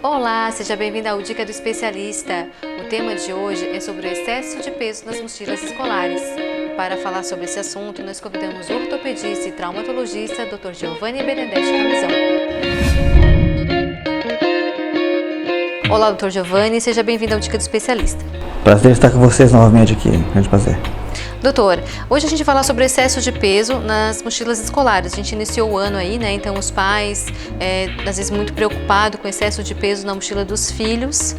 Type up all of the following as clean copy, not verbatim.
Olá, seja bem-vindo ao Dica do Especialista. O tema de hoje é sobre o excesso de peso nas mochilas escolares. E para falar sobre esse assunto, nós convidamos o ortopedista e traumatologista Dr. Giovanni Benedetti Camisão. Olá, Dr. Giovanni, seja bem-vindo ao Dica do Especialista. Prazer estar com vocês novamente aqui, grande prazer. Doutor, hoje a gente vai falar sobre o excesso de peso nas mochilas escolares. A gente iniciou o ano aí, né? Então os pais, às vezes muito preocupados com o excesso de peso na mochila dos filhos,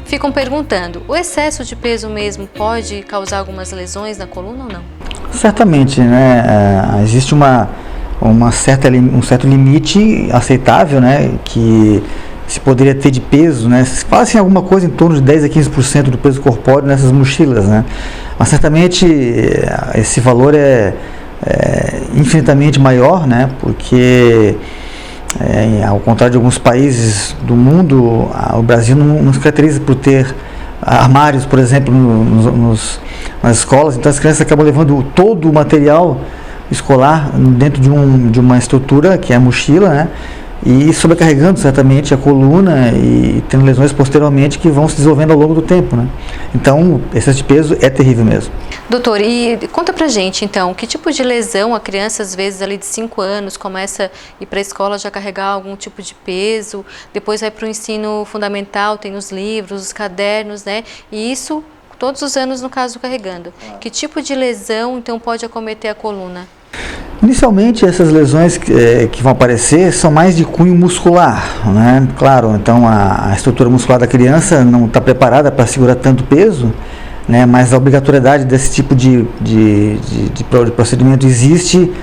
ficam perguntando, o excesso de peso mesmo pode causar algumas lesões na coluna ou não? Certamente, né? Existe um certo limite aceitável, né? Que se poderia ter de peso, né? Fala assim alguma coisa em torno de 10 a 15% do peso corpóreo nessas mochilas, né? Mas certamente esse valor é infinitamente maior, né? Porque ao contrário de alguns países do mundo, o Brasil não se caracteriza por ter armários, por exemplo, nas escolas. Então as crianças acabam levando todo o material escolar dentro de uma estrutura que é a mochila, né? E sobrecarregando certamente a coluna e tendo lesões posteriormente que vão se desenvolvendo ao longo do tempo, né? Então, excesso de peso é terrível mesmo. Doutor, e conta pra gente então, que tipo de lesão a criança às vezes ali de 5 anos começa a ir para a escola já carregar algum tipo de peso, depois vai para o ensino fundamental, tem os livros, os cadernos, né? E isso todos os anos no caso carregando. Que tipo de lesão então pode acometer a coluna? Inicialmente, essas lesões que vão aparecer são mais de cunho muscular, né? Claro, então a estrutura muscular da criança não está preparada para segurar tanto peso, né? Mas a obrigatoriedade desse tipo de procedimento existe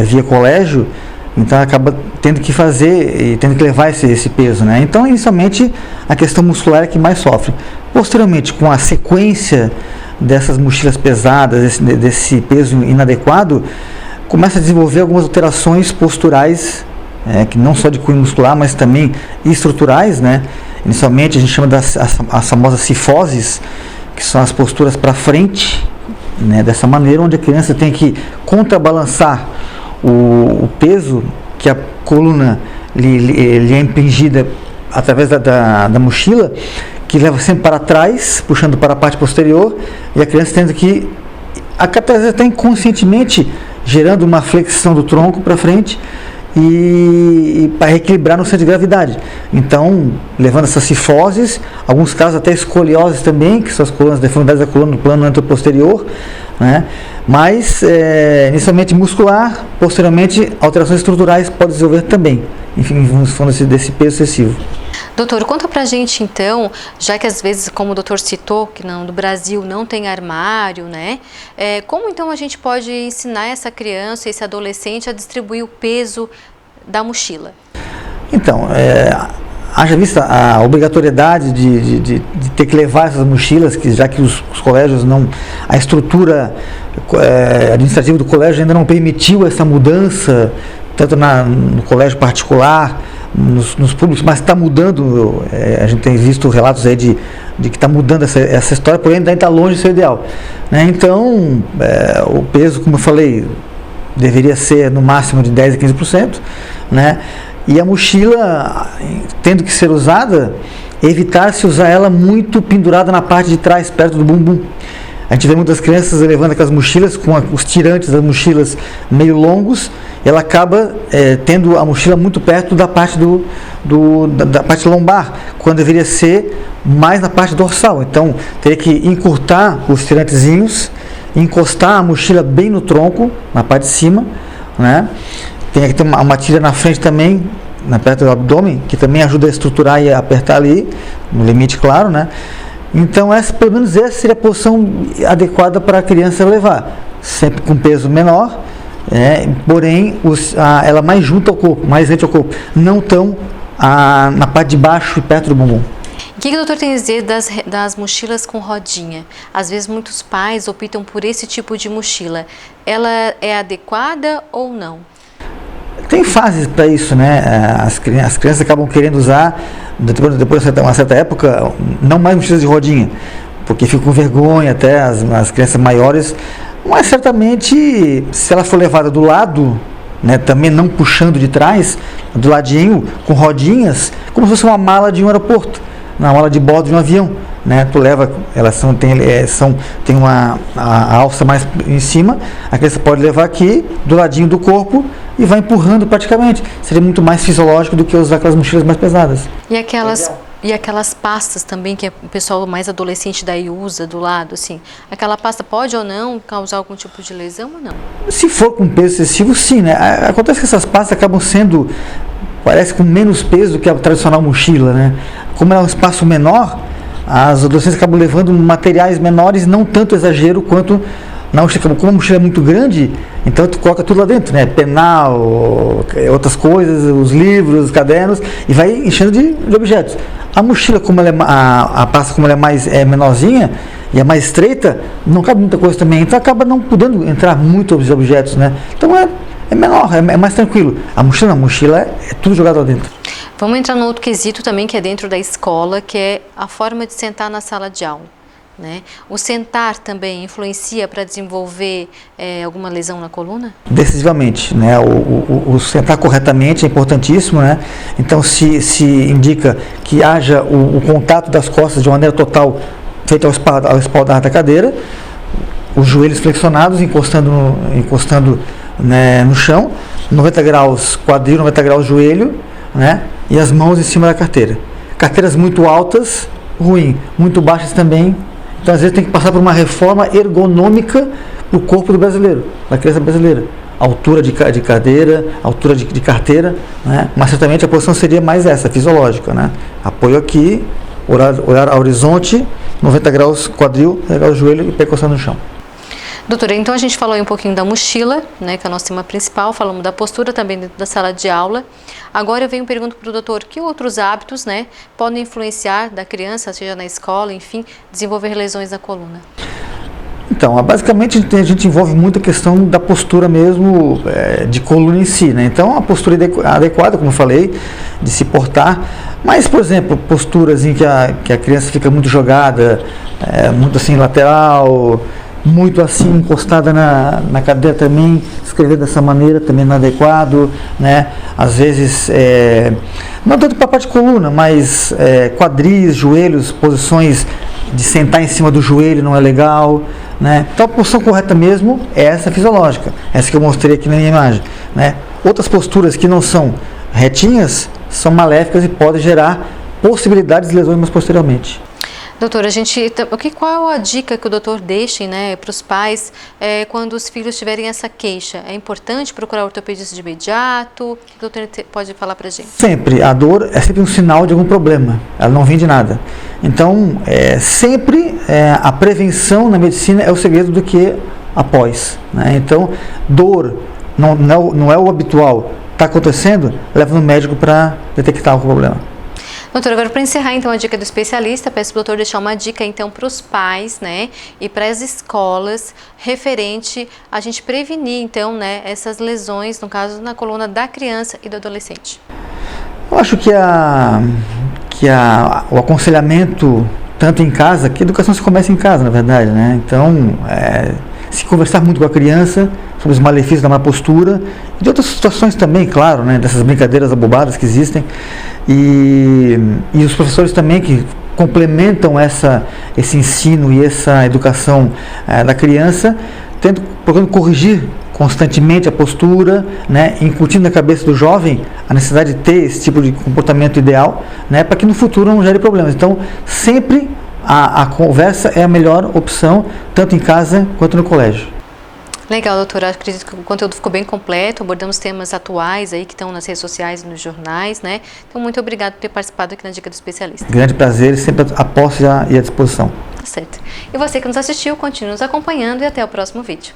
via colégio, então acaba tendo que fazer e tendo que levar esse peso, né? Então, inicialmente, a questão muscular é que mais sofre. Posteriormente, com a sequência dessas mochilas pesadas, desse peso inadequado, começa a desenvolver algumas alterações posturais, que não só de cunho muscular, mas também estruturais, né? Inicialmente a gente chama as famosas cifoses, que são as posturas para frente, né? Dessa maneira, onde a criança tem que contrabalançar o peso que a coluna lhe é impingida através da mochila, que leva sempre para trás, puxando para a parte posterior, e a criança tendo que, até inconscientemente, gerando uma flexão do tronco para frente e para reequilibrar no centro de gravidade. Então, levando essas cifoses, alguns casos até escolioses também, que são as colunas, deformidades da coluna no plano anteroposterior, né? Mas, inicialmente muscular, posteriormente alterações estruturais podem desenvolver também, enfim, em função desse peso excessivo. Doutor, conta pra gente então, já que às vezes, como o doutor citou, que no Brasil não tem armário, né? Como então a gente pode ensinar essa criança, esse adolescente a distribuir o peso da mochila? Então, haja vista a obrigatoriedade de ter que levar essas mochilas, já que os colégios não, a estrutura administrativa do colégio ainda não permitiu essa mudança, tanto no colégio particular, nos públicos, mas está mudando. A gente tem visto relatos aí de que está mudando essa história, porém ainda está longe do seu ideal, né? Então, o peso, como eu falei, deveria ser no máximo de 10 a 15%, né? E a mochila, tendo que ser usada, evitar-se usar ela muito pendurada na parte de trás, perto do bumbum. A gente vê muitas crianças levando aquelas mochilas com os tirantes das mochilas meio longos, e ela acaba tendo a mochila muito perto da parte da parte lombar, quando deveria ser mais na parte dorsal. Então, teria que encurtar os tirantezinhos, encostar a mochila bem no tronco, na parte de cima, né? Tem que ter uma tira na frente também, na perto do abdômen, que também ajuda a estruturar e a apertar ali, no limite, claro, né? Então, pelo menos essa seria a posição adequada para a criança levar, sempre com peso menor, porém ela mais junto ao corpo, mais rente ao corpo, não tão na parte de baixo e perto do bumbum. O que o doutor tem a dizer das mochilas com rodinha? Às vezes muitos pais optam por esse tipo de mochila. Ela é adequada ou não? Tem fases para isso, né? As crianças acabam querendo usar, depois de uma certa época, não mais mochilas de rodinha, porque ficam com vergonha até as crianças maiores, mas certamente, se ela for levada do lado, né? Também não puxando de trás, do ladinho, com rodinhas, como se fosse uma mala de um aeroporto, uma mala de bordo de um avião, né? Tu leva, elas tem a alça mais em cima, a criança pode levar aqui, do ladinho do corpo, e vai empurrando praticamente. Seria muito mais fisiológico do que usar aquelas mochilas mais pesadas. E aquelas pastas também que o pessoal mais adolescente daí usa do lado, assim, aquela pasta pode ou não causar algum tipo de lesão ou não? Se for com peso excessivo, sim, né? Acontece que essas pastas acabam sendo, parece com menos peso do que a tradicional mochila, né? Como é um espaço menor, as adolescentes acabam levando materiais menores, não tanto exagero quanto na mochila. Como a mochila é muito grande, então tu coloca tudo lá dentro, né? Penal, outras coisas, os livros, os cadernos, e vai enchendo de objetos. A mochila, como ela a pasta, como ela é mais menorzinha e é mais estreita, não cabe muita coisa também, então acaba não podendo entrar muitos objetos, né? Então é menor, é mais tranquilo. A mochila é tudo jogado lá dentro. Vamos entrar no outro quesito também, que é dentro da escola, que é a forma de sentar na sala de aula, né? O sentar também influencia para desenvolver alguma lesão na coluna? Decisivamente, né? O sentar corretamente é importantíssimo, né? Então se indica que haja o contato das costas de maneira total, feito ao espaldar da cadeira, os joelhos flexionados, encostando né, no chão, 90 graus quadril, 90 graus joelho, né? E as mãos em cima da carteira. Carteiras muito altas, ruim, muito baixas também. Então, às vezes, tem que passar por uma reforma ergonômica para o corpo do brasileiro, da criança brasileira. Altura de cadeira, altura de carteira, né? Mas certamente a posição seria mais essa, fisiológica, né? Apoio aqui, olhar ao horizonte, 90 graus quadril, 90 graus joelho e pé encostando no chão. Doutora, então a gente falou aí um pouquinho da mochila, né, que é o nosso tema principal, falamos da postura também dentro da sala de aula. Agora eu venho pergunto para o doutor, que outros hábitos, né, podem influenciar da criança, seja na escola, enfim, desenvolver lesões na coluna? Então, basicamente a gente envolve muito a questão da postura mesmo, de coluna em si, né? Então a postura adequada, como eu falei, de se portar, mas, por exemplo, posturas em que a criança fica muito jogada, muito assim lateral, muito assim encostada na cadeira também, escrever dessa maneira também não é adequado, né? Às vezes, não tanto para a parte de coluna, mas quadris, joelhos, posições de sentar em cima do joelho não é legal, né? Então a posição correta mesmo é essa fisiológica, essa que eu mostrei aqui na minha imagem, né? Outras posturas que não são retinhas são maléficas e podem gerar possibilidades de lesões mais posteriormente. Doutora, qual a dica que o doutor deixa, né, para os pais quando os filhos tiverem essa queixa? É importante procurar ortopedista de imediato? O que o doutor pode falar para a gente? Sempre. A dor é sempre um sinal de algum problema. Ela não vem de nada. Então, sempre a prevenção na medicina é o segredo do que após, né? Então, dor não é o habitual. Está acontecendo, leva no médico para detectar o problema. Doutor, agora para encerrar então a dica do especialista, peço para o doutor deixar uma dica então para os pais, né, e para as escolas, referente a gente prevenir então, né, essas lesões, no caso na coluna da criança e do adolescente. Eu acho que o aconselhamento, tanto em casa, que a educação se começa em casa, na verdade, né, então se conversar muito com a criança sobre os malefícios da má postura e de outras situações também, claro, né, dessas brincadeiras abobadas que existem, e os professores também que complementam esse ensino e essa educação da criança, procurando corrigir constantemente a postura, né, incutindo na cabeça do jovem a necessidade de ter esse tipo de comportamento ideal, né, para que no futuro não gere problemas. Então, sempre a conversa é a melhor opção, tanto em casa quanto no colégio. Legal, doutora. Acredito que o conteúdo ficou bem completo, abordamos temas atuais aí que estão nas redes sociais e nos jornais, né? Então, muito obrigado por ter participado aqui na Dica do Especialista. Grande prazer, sempre a posse e à disposição. Tá certo. E você que nos assistiu, continue nos acompanhando e até o próximo vídeo.